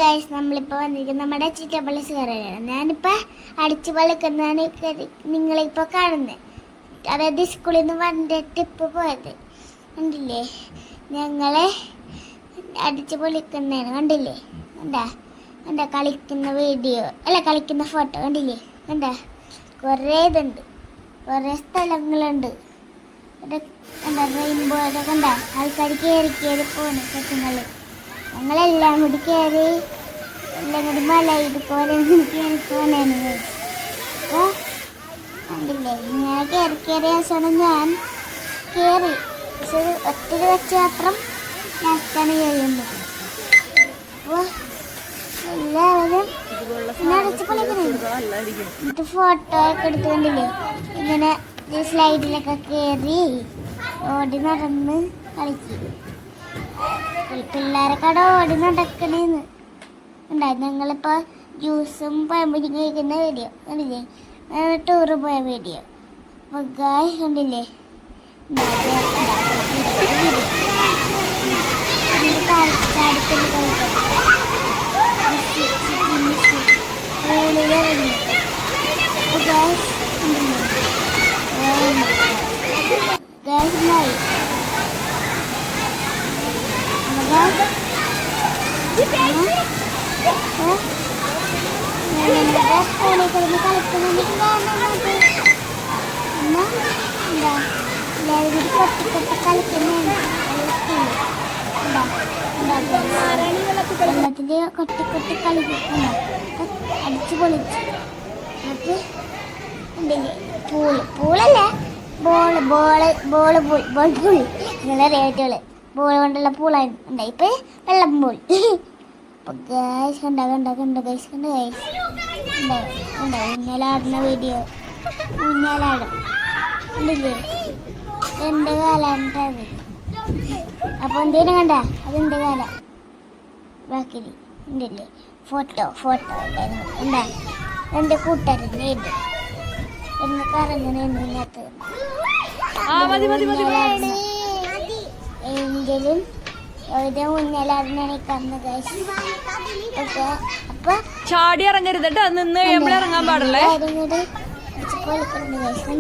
Guys, നമ്മളിപ്പോൾ വന്നിരിക്കുന്നത് നമ്മുടെ ചിറ്റപ്പള്ളി കയറിയാണ്. ഞാനിപ്പോൾ അടിച്ചു പൊളിക്കുന്നതാണ് നിങ്ങളിപ്പോൾ കാണുന്നത്. അതായത് സ്കൂളിൽ നിന്ന് വണ്ടി ട്രിപ്പ് പോയത് കണ്ടില്ലേ? ഞങ്ങളെ അടിച്ചു പൊളിക്കുന്നതാണ്. കണ്ടില്ലേ? കണ്ടാ കളിക്കുന്ന വീഡിയോ അല്ല, കളിക്കുന്ന ഫോട്ടോ കണ്ടില്ലേ? കണ്ടാ കുറേ ഇതുണ്ട്, കുറേ സ്ഥലങ്ങളുണ്ട്. എന്താ റെയിൻബോ ഒക്കെ കണ്ടാ ആൾക്കാർ കയറി പോകുന്നു. കൊച്ചുങ്ങൾ ഞങ്ങളെല്ലാം കൂടി കയറി എല്ലാം കൂടി മല ഇതുപോലെ കയറി പോകാനാണ്. അപ്പോൾ കണ്ടില്ലേ? ഇങ്ങനെ കയറി ദിവസമാണ് ഞാൻ കയറി. പക്ഷെ ഒത്തിരി വെച്ച് മാത്രം ലാസ്റ്റാണ് കയറിയുന്നത്. അപ്പോൾ എല്ലാവരും അടച്ച് പൊളിക്കുന്നുണ്ട്. എന്നിട്ട് ഫോട്ടോ ഒക്കെ എടുത്തുകൊണ്ടില്ലേ ഇങ്ങനെ സ്ലൈഡിലൊക്കെ കയറി ഓടി നടന്ന് കളിക്കും. പിള്ളേരൊക്കെ അവിടെ ഓടി നടക്കണേന്ന് ഉണ്ടായി. ഞങ്ങളിപ്പോൾ ജ്യൂസും പഴംപൊരിയും കഴിക്കുന്ന വീഡിയോ കണ്ടില്ലേ? ടൂറ് പോയ വീഡിയോ. അപ്പോൾ ഗായ്സ് കണ്ടില്ലേ? സ്കൂളിൽ കിടന്ന് കളിക്കുന്നുണ്ട്. എല്ലാവരും കൊട്ടി കളിക്കുന്നുണ്ട്. വെള്ളത്തിൻ്റെ കൊട്ടി കളിക്കുന്നു. അടിച്ചു പൊളിച്ചു. എന്നിട്ട് ഉണ്ടല്ലേ പൂളല്ല, ബോൾ ഇങ്ങനെ റേറ്റുകൾ ബോൾ കൊണ്ടുള്ള പൂളാണ് ഉണ്ടായി. ഇപ്പം വെള്ളം പൂൾ. അപ്പോൾ ഗൈസ് കണ്ട ഗൈസ് ഊഞ്ഞാലാടുന്ന വീഡിയോ. ഊഞ്ഞാലാടും കണ്ടില്ലേ? എൻ്റെ കാലാണ്. അപ്പോൾ എന്തേലും കണ്ട അതെൻ്റെ കാല ബാക്കി ഉണ്ടല്ലേ? ഫോട്ടോ ഉണ്ടാ എൻ്റെ കൂട്ടുകാരൻ്റെ ഇത് എന്ന് പറഞ്ഞതിനകത്ത് എങ്കിലും ഒരു ഊഞ്ഞാലാടിനാണ് കന്ന് ഗൈസ്. അപ്പൊ ചാടി ഇറങ്ങരുത് കേട്ടോ, നിന്ന് ഇറങ്ങാൻ പാടില്ലേ? പൊളിക്കുന്നുണ്ട് ഗൈസ്.